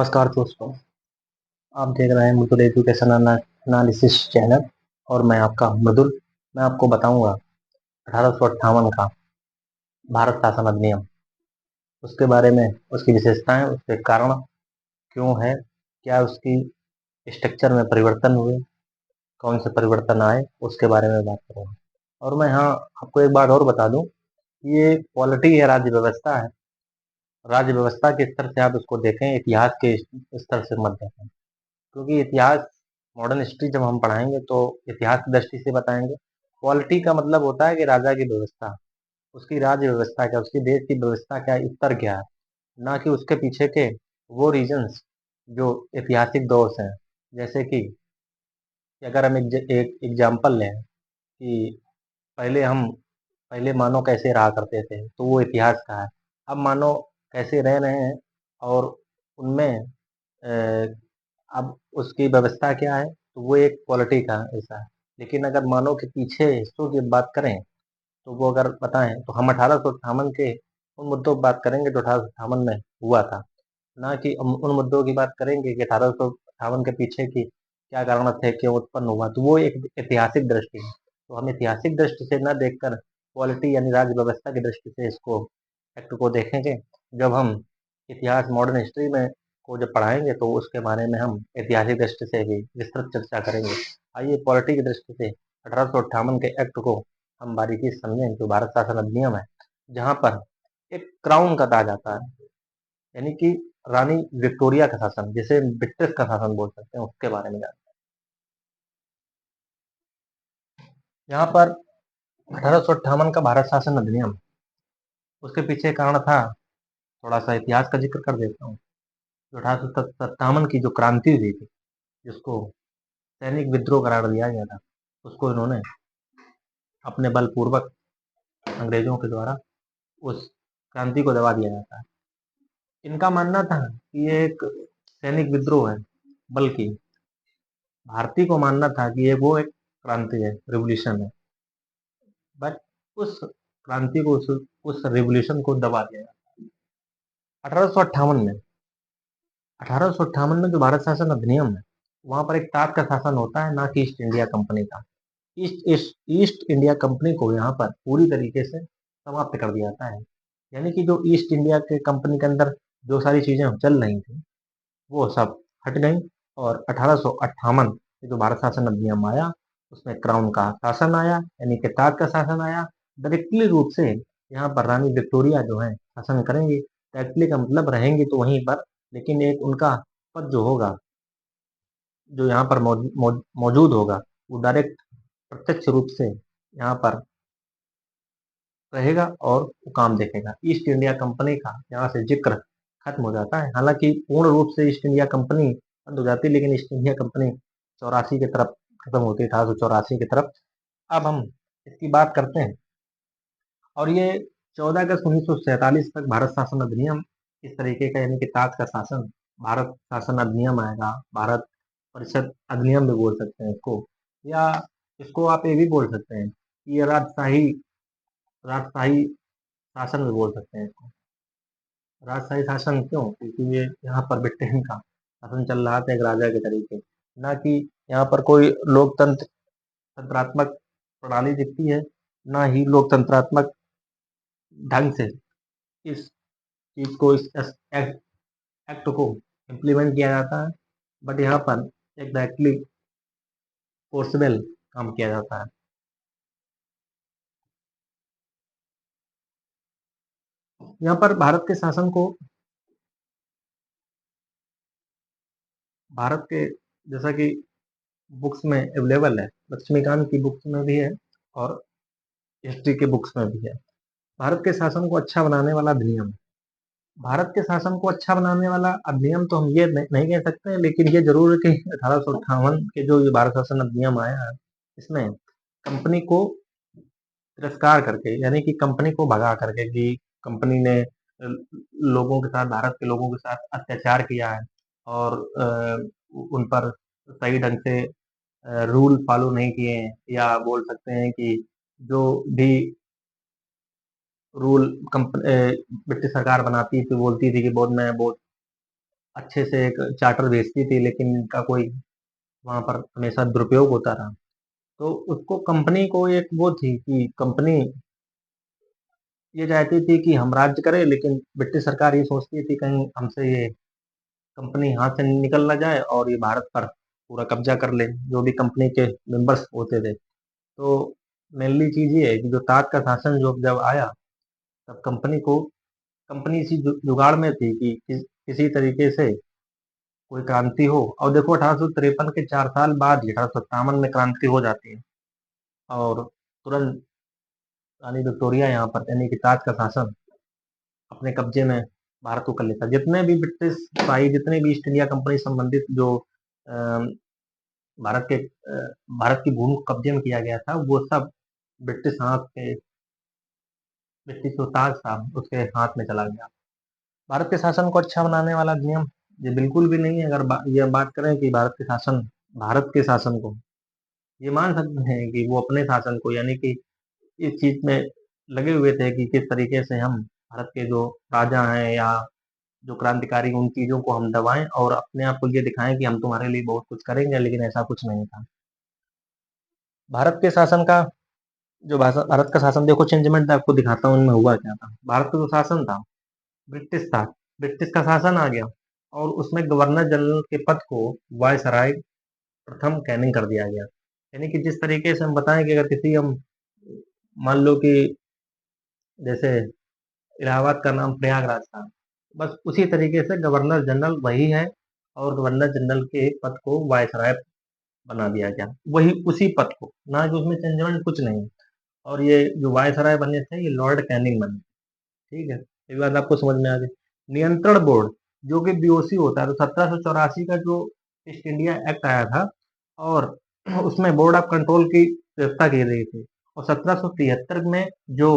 नमस्कार दोस्तों, आप देख रहे हैं मृदुल एजुकेशन एनालिसिस चैनल और मैं आपका मृदुल। मैं आपको बताऊंगा 1858 का भारत शासन अधिनियम, उसके बारे में, उसकी विशेषताएं, उसके कारण क्यों है, क्या उसकी स्ट्रक्चर में परिवर्तन हुए, कौन से परिवर्तन आए, उसके बारे में बात करूंगा। और मैं यहाँ आपको एक बात और बता दूं, ये पॉलिटी है, राज्य व्यवस्था है। राज्य व्यवस्था के स्तर से आप इसको देखें, इतिहास के स्तर से मत देखें, क्योंकि इतिहास, मॉडर्न हिस्ट्री जब हम पढ़ाएंगे तो इतिहास की दृष्टि से बताएंगे। पॉलिटी का मतलब होता है कि राजा की व्यवस्था, उसकी राज्य व्यवस्था क्या, उसकी देश की व्यवस्था क्या, स्तर क्या है, ना कि उसके पीछे के वो रीजन्स जो ऐतिहासिक दौर से हैं। जैसे कि अगर हम एक एग्जाम्पल लें कि पहले हम पहले मानव कैसे रहा करते थे, तो वो इतिहास का है। अब मानव कैसे रह रहे हैं और उनमें अब उसकी व्यवस्था क्या है, तो वो एक पॉलिटी का ऐसा है। लेकिन अगर मानव के पीछे हिस्सों की बात करें, तो वो अगर बताएं तो हम 1858 के उन मुद्दों की बात करेंगे जो 1858 में हुआ था, ना कि हम उन मुद्दों की बात करेंगे कि 1858 के पीछे की क्या कारण थे, क्यों उत्पन्न हुआ। तो वो एक ऐतिहासिक दृष्टि है। तो हम ऐतिहासिक दृष्टि से न देखकर पॉलिटी यानी राज्य व्यवस्था की दृष्टि से इसको एक्ट को देखेंगे। जब हम इतिहास, मॉडर्न हिस्ट्री में को जब पढ़ाएंगे तो उसके बारे में हम ऐतिहासिक दृष्टि से भी विस्तृत चर्चा करेंगे। आइए पॉलिटी की दृष्टि से 1858 के एक्ट को हम बारीकी से समझें, जो भारत शासन अधिनियम है, जहाँ पर एक क्राउन का ताज आता है, यानी कि रानी विक्टोरिया का शासन, जिसे ब्रिटिश का शासन बोल सकते हैं, उसके बारे में जानते हैं। यहाँ पर 1858 का भारत शासन अधिनियम, उसके पीछे कारण था, थोड़ा सा इतिहास का जिक्र कर देता हूँ। जो 1857 की जो क्रांति हुई थी, जिसको सैनिक विद्रोह करार दिया गया था, उसको इन्होंने अपने बलपूर्वक अंग्रेजों के द्वारा उस क्रांति को दबा दिया जाता है। इनका मानना था कि ये एक सैनिक विद्रोह है, बल्कि भारतीय को मानना था कि ये वो एक क्रांति है, रिवोल्यूशन है। बट उस क्रांति को, उस रिवोल्यूशन को दबा दिया गया 1858 में। 1858 में जो भारत शासन अधिनियम है, वहां पर एक ताक का शासन होता है, ना कि ईस्ट इंडिया कंपनी का। ईस्ट इंडिया कंपनी को यहाँ पर पूरी तरीके से समाप्त कर दिया जाता है। यानी कि जो ईस्ट इंडिया के कंपनी के अंदर जो सारी चीजें चल रही थी, वो सब हट गई। और 1858 जो भारत शासन अधिनियम आया, उसमें क्राउन का शासन आया, यानी कि ताज का शासन आया। डायरेक्टली रूप से यहाँ पर रानी विक्टोरिया जो है शासन करेंगी। डायरेक्टली का मतलब रहेंगी तो वहीं पर, लेकिन एक उनका पद जो होगा, जो यहाँ पर मौजूद होगा, वो डायरेक्ट, प्रत्यक्ष रूप से यहाँ पर रहेगा और वो काम देखेगा। ईस्ट इंडिया कंपनी का यहाँ से जिक्र खत्म हो जाता है। हालांकि पूर्ण रूप से ईस्ट इंडिया कंपनी बंद हो जाती है, लेकिन ईस्ट इंडिया कंपनी 84 की तरफ खत्म होती है, 1884 की तरफ। अब हम इसकी बात करते हैं, और ये 14 अगस्त 1947 तक भारत शासन अधिनियम इस तरीके का, यानी कि ताज का शासन, भारत शासन अधिनियम आएगा। भारत परिषद अधिनियम भी बोल सकते हैं इसको, या इसको आप ये भी बोल सकते हैं कि ये राजशाही राजशाही शासन भी बोल सकते हैं इसको। राजशाही शासन क्यों? क्योंकि ये यहाँ पर ब्रिटेन का शासन चल रहा था एक राजा के तरीके, ना कि यहाँ पर कोई लोकतंत्र, तंत्रात्मक प्रणाली दिखती है, ना ही लोकतंत्रात्मक ढंग से इस चीज को, इस एक्ट को इम्प्लीमेंट किया जाता है। बट यहाँ पर एक डायरेक्टली फोर्सबल काम किया जाता है। यहाँ पर भारत के शासन को, भारत के, जैसा कि बुक्स में अवेलेबल है, लक्ष्मीकांत की बुक्स में भी है और हिस्ट्री के बुक्स में भी है, भारत के शासन को अच्छा बनाने वाला अधिनियम। भारत के शासन को अच्छा बनाने वाला अधिनियम तो हम ये नहीं कह सकते हैं, लेकिन ये जरूर है कि 1858 के जो ये भारत शासन अधिनियम आया है, इसमें कंपनी को तिरस्कार करके, यानी कि कंपनी को भगा करके, कि कंपनी ने लोगों के साथ, भारत के लोगों के साथ अत्याचार किया है, और उन पर सही ढंग से रूल फॉलो नहीं किए हैं, या बोल सकते हैं कि जो भी रूल ब्रिटिश सरकार बनाती थी, बोलती थी कि बहुत, मैं बहुत अच्छे से एक चार्टर भेजती थी, लेकिन इनका कोई वहाँ पर हमेशा दुरुपयोग होता रहा। तो उसको कंपनी को एक वो थी कि कंपनी ये चाहती थी कि हम राज्य करें, लेकिन ब्रिटिश सरकार ये सोचती थी कहीं हमसे ये कंपनी हाथ से निकल ना जाए और ये भारत पर पूरा कब्जा कर ले, जो भी कंपनी के मेंबर्स होते थे। तो मेनली चीज़ ये है कि जो ताज का शासन जो जब आया, तब कंपनी इसी जुगाड़ में थी कि किसी तरीके से कोई क्रांति हो। और देखो 1853 के 4 साल बाद ही 1857 में क्रांति हो जाती है, और तुरंत रानी विक्टोरिया यहाँ पर यानी कि ताज का शासन अपने कब्जे में भारत को कर लेता। जितने भी ब्रिटिश शाही, जितने भी ईस्ट इंडिया कंपनी संबंधित जो अ, भारत की भूमि को कब्जे में किया गया था, वो सब ब्रिटिश हाथ के ब्रिटिश जो ताज था उसके हाथ में चला गया। भारत के शासन को अच्छा बनाने वाला नियम ये बिल्कुल भी नहीं है। अगर ये बात करें कि भारत के शासन को ये मान सकते हैं कि वो अपने शासन को यानी कि इस चीज में लगे हुए थे कि किस तरीके से हम भारत के जो राजा हैं या जो क्रांतिकारी, उन चीजों को हम दबाएं और अपने आप को ये दिखाएं कि हम तुम्हारे लिए बहुत कुछ करेंगे, लेकिन ऐसा कुछ नहीं था। भारत के शासन का भारत का शासन देखो, चेंजमेंट आपको दिखाता हूँ इनमें हुआ क्या था। भारत का जो शासन था ब्रिटिश था, ब्रिटिश का शासन आ गया और उसमें गवर्नर जनरल के पद को वायसराय प्रथम कैनिंग कर दिया गया। यानी कि जिस तरीके से हम बताएं कि अगर किसी हम मान लो कि जैसे इलाहाबाद का नाम प्रयागराज था, बस उसी तरीके से गवर्नर जनरल वही है और गवर्नर जनरल के पद को वायसराय बना दिया गया, वही उसी पद को, ना कि उसमें चेंजमेंट कुछ नहीं। और ये जो वायसराय बने थे ये लॉर्ड कैनिंग बने। ठीक है, ये बात आपको समझ में आ गई। नियंत्रण बोर्ड जो कि बीओसी होता है, तो 1784 का जो ईस्ट इंडिया एक्ट आया था और उसमें बोर्ड ऑफ कंट्रोल की व्यवस्था की गई थी। और 1773 में जो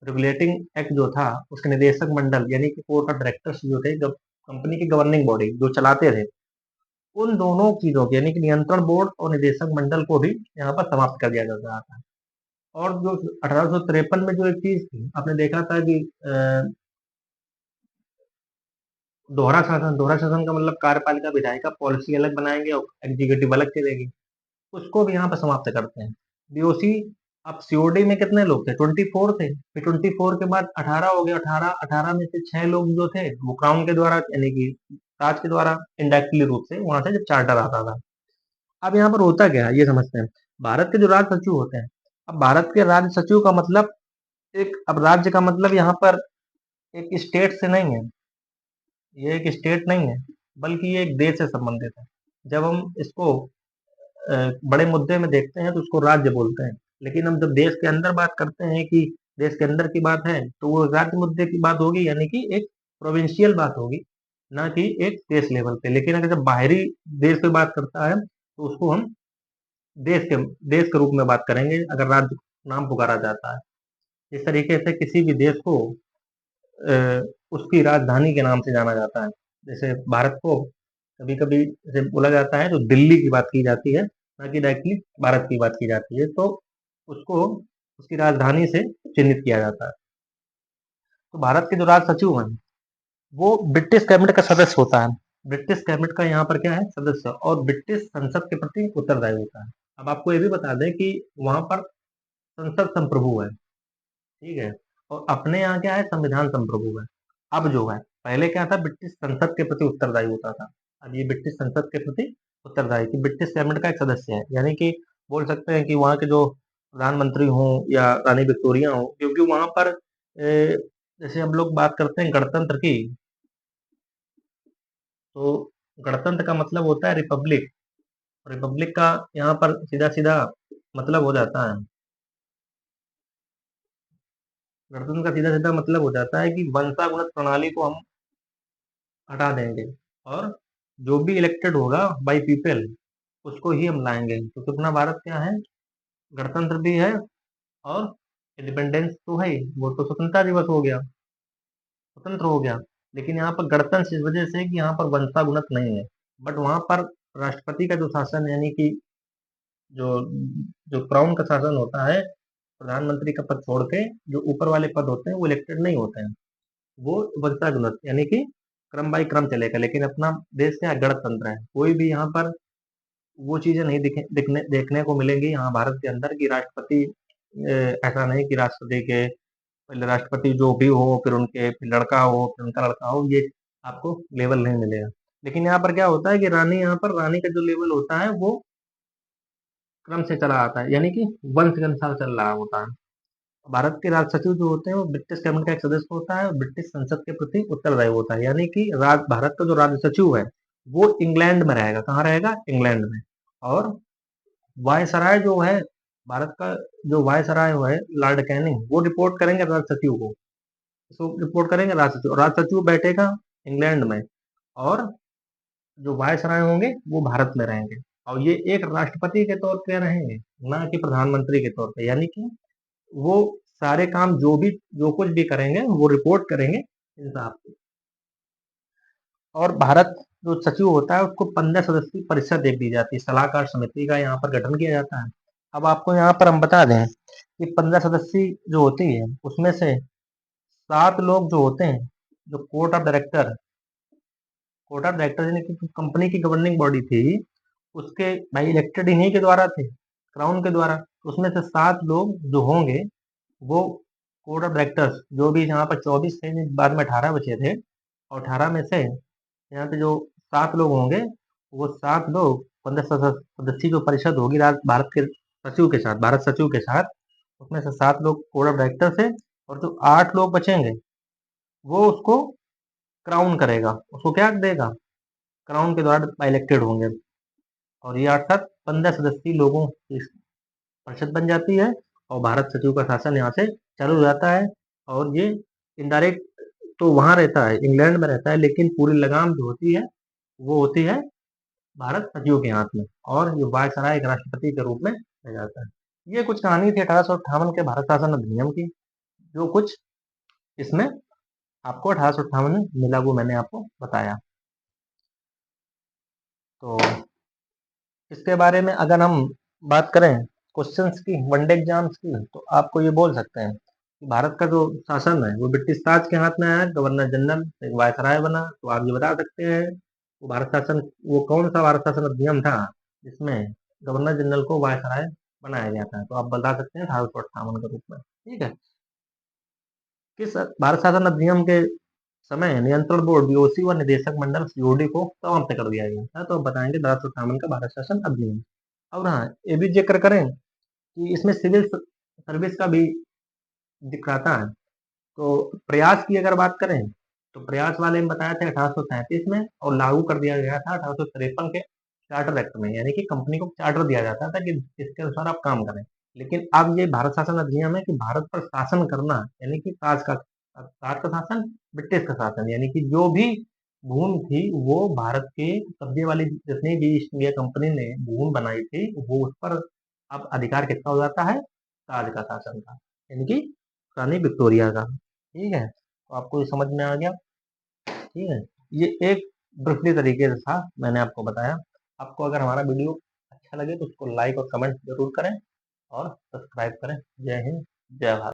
रेगुलेटिंग एक्ट जो था, उसके निदेशक मंडल यानी कि बोर्ड ऑफ डायरेक्टर्स जो थे, जब कंपनी की गवर्निंग बॉडी जो चलाते थे, उन दोनों चीजों के यानी कि नियंत्रण बोर्ड और निदेशक मंडल को भी यहाँ पर समाप्त कर दिया जा रहा था। और जो 1853 में जो एक चीज थी, आपने देखा था कि दोहरा शासन का मतलब कार्यपालिका विधायिका पॉलिसी अलग बनाएंगे और एग्जीक्यूटिव अलग चलेगी, उसको भी यहाँ पर समाप्त करते हैं। बीओसी, अब सीओडी में कितने लोग थे? 24 थे। फिर 24 के बाद 18 हो गए। 18 में से 6 लोग जो थे वो क्राउन के द्वारा यानी कि ताज के द्वारा इनडायरेक्टली रूप से वहां से जब चार्टर आता था। अब यहाँ पर होता क्या है ये समझते हैं। भारत के जो राज सचिव होते हैं, अब भारत के राज्य सचिव का मतलब अब राज्य का मतलब यहाँ पर एक स्टेट से नहीं है, ये एक स्टेट नहीं है, बल्कि ये एक देश से संबंधित है। जब हम इसको बड़े मुद्दे में देखते हैं तो उसको राज्य बोलते हैं, लेकिन हम जब देश के अंदर बात करते हैं कि देश के अंदर की बात है, तो वो राज्य मुद्दे की बात होगी, यानी कि एक प्रोविंशियल बात होगी, ना कि एक देश लेवल पे। लेकिन अगर जब बाहरी देश पे बात करता है तो उसको हम देश के रूप में बात करेंगे अगर राज्य नाम पुकारा जाता है। इस तरीके से किसी भी देश को उसकी राजधानी के नाम से जाना जाता है। जैसे भारत को कभी कभी जैसे बोला जाता है तो दिल्ली की बात की जाती है, ना कि डायरेक्टली भारत की बात की जाती है, तो उसको उसकी राजधानी से चिन्हित किया जाता है। तो भारत के जो राज सचिव हैं वो ब्रिटिश कैबिनेट का सदस्य होता है। ब्रिटिश कैबिनेट का यहाँ पर क्या है? सदस्य। और ब्रिटिश संसद के प्रति उत्तरदायी होता है। अब आपको ये भी बता दें कि वहां पर संसद संप्रभु है, ठीक है, और अपने यहाँ क्या है? संविधान संप्रभु है। अब जो है, पहले क्या था? ब्रिटिश संसद के प्रति उत्तरदायी होता था। अब ये ब्रिटिश संसद के प्रति उत्तरदायी कि ब्रिटिश कैबिनेट का एक सदस्य है, यानी कि बोल सकते हैं कि वहाँ के जो प्रधानमंत्री हों या रानी विक्टोरिया हो, क्योंकि वहां पर जैसे हम लोग बात करते हैं गणतंत्र की, तो गणतंत्र का मतलब होता है रिपब्लिक। रिपब्लिक का यहाँ पर सीधा सीधा मतलब हो जाता है, गणतंत्र का सीधा सीधा मतलब हो जाता है कि वंशागुणत प्रणाली को हम हटा देंगे और जो भी इलेक्टेड होगा बाय पीपल उसको ही हम लाएंगे। तो अपना भारत क्या है? गणतंत्र भी है और इंडिपेंडेंस तो है ही, वो तो स्वतंत्रता दिवस हो गया, स्वतंत्र हो गया। लेकिन यहाँ पर गणतंत्र इस वजह से कि यहाँ पर वंशागुणत नहीं है। बट वहां पर राष्ट्रपति का जो शासन यानी कि जो जो क्राउन का शासन होता है, प्रधानमंत्री का पद छोड़ के जो ऊपर वाले पद होते हैं वो इलेक्टेड नहीं होते हैं, वो वंशागुणत यानी कि क्रम बाई क्रम चलेगा। लेकिन अपना देश क्या है, गणतंत्र है, कोई भी यहाँ पर वो चीजें नहीं देखने को मिलेंगी यहाँ भारत के अंदर की राष्ट्रपति ऐसा नहीं कि राष्ट्रपति के पहले राष्ट्रपति जो भी हो, फिर उनके फिर लड़का हो, फिर उनका लड़का हो, ये आपको लेवल नहीं मिलेगा। लेकिन यहाँ पर क्या होता है कि यहाँ पर रानी का जो लेवल होता है वो क्रम से चला आता है, यानी कि वंश के अनुसार चल रहा होता है। भारत के राज सचिव जो होते हैं वो ब्रिटिश कैबिनेट का एक सदस्य होता है और ब्रिटिश संसद के प्रति उत्तरदायी होता है। यानी कि भारत का जो राज्य सचिव है वो इंग्लैंड में रहेगा। कहाँ रहेगा? इंग्लैंड में। और वायसराय जो है भारत का, जो वायसराय है लॉर्ड कैनिंग, वो रिपोर्ट करेंगे राज सचिव को। तो रिपोर्ट करेंगे राज सचिव बैठेगा इंग्लैंड में, और जो वायसराय होंगे वो भारत में रहेंगे। और ये एक राष्ट्रपति के तौर पे रहेंगे, ना कि प्रधानमंत्री के तौर पे। यानी कि वो सारे काम जो कुछ भी करेंगे वो रिपोर्ट करेंगे इन साहब को। और भारत जो सचिव होता है उसको 15 सदस्यीय परिषद एक दी जाती है, सलाहकार समिति का यहाँ पर गठन किया जाता है। अब आपको यहाँ पर हम बता दें कि 15 सदस्यीय जो होती है उसमें से 7 लोग जो होते हैं, जो कोर्ट ऑफ डायरेक्टर यानी कि कंपनी की गवर्निंग बॉडी थी, उसके भाई इलेक्टेड इन्हीं के द्वारा थे, क्राउन के द्वारा। उसमें से 7 लोग जो होंगे वो कोर्ट ऑफ डायरेक्टर्स, जो भी यहाँ पर 24 थे, बाद में 18 बचे थे, और 18 में से यहाँ पे जो 7 लोग होंगे, वो 7 लोग 15 सदस्यीय जो परिषद होगी भारत के सचिव के साथ, भारत सचिव के साथ, उसमें से 7 लोग कोर्ट ऑफ डायरेक्टर थे, और जो 8 लोग बचेंगे वो उसको क्राउन करेगा, उसको क्या देगा? क्राउन के द्वारा इलेक्टेड होंगे। और ये अर्थात 15 सदस्यीय लोगों की परिषद बन जाती है, और भारत सचिव का शासन यहाँ से चालू हो जाता है। और ये इनडायरेक्ट तो वहां रहता है, इंग्लैंड में रहता है, लेकिन पूरी लगाम जो होती है वो होती है भारत सचिव के हाथ में, और ये वायसराय एक राष्ट्रपति के रूप में रह जाता है। ये कुछ कहानी थी 1858 के भारत शासन अधिनियम की। जो कुछ इसमें आपको 1858 में मिला वो मैंने आपको बताया। तो इसके बारे में अगर हम बात करें क्वेश्चंस की, वनडे एग्जाम्स की, तो आपको ये बोल सकते हैं कि भारत का जो शासन है वो ब्रिटिश ताज के हाथ में आया, गवर्नर जनरल एक वायसराय बना। तो आप ये बता सकते हैं वो भारत शासन, वो कौन सा भारत शासन अधिनियम था जिसमें गवर्नर जनरल को वायसराय बनाया गया था? तो आप बता सकते हैं 1858 के रूप में। ठीक है। किस भारत शासन अधिनियम के समय नियंत्रण बोर्ड बीओसी व निदेशक मंडल सीओडी को समाप्त कर दिया गया था? तो आप बताएंगे 1858 का भारत शासन अधिनियम। और हाँ, ये भी जिक्र करें कि इसमें सिविल सर्विस का भी दिखाता है। तो प्रयास की अगर बात करें तो प्रयास वाले में बताया था 1837 में, और लागू कर दिया गया था 1853 के चार्टर एक्ट में। यानी कि कंपनी को चार्टर दिया जाता था कि इसके अनुसार आप काम करें। लेकिन अब ये भारत शासन अधिनियम है कि भारत पर शासन करना, यानी कि ताज का शासन, ब्रिटिश का शासन, यानी कि जो भी भूमि थी वो भारत के कब्जे वाली जितनी भी ईस्ट इंडिया कंपनी ने भूमि बनाई थी, वो उस पर अब अधिकार किसका हो जाता है? ताज का शासन का, यानी कि रानी विक्टोरिया का। ठीक है, तो आपको ये समझ में आ गया। ठीक है, ये एक ब्रीफली तरीके से था, मैंने आपको बताया। आपको अगर हमारा वीडियो अच्छा लगे तो उसको लाइक और कमेंट जरूर करें, और सब्सक्राइब करें। जय हिंद, जय भारत।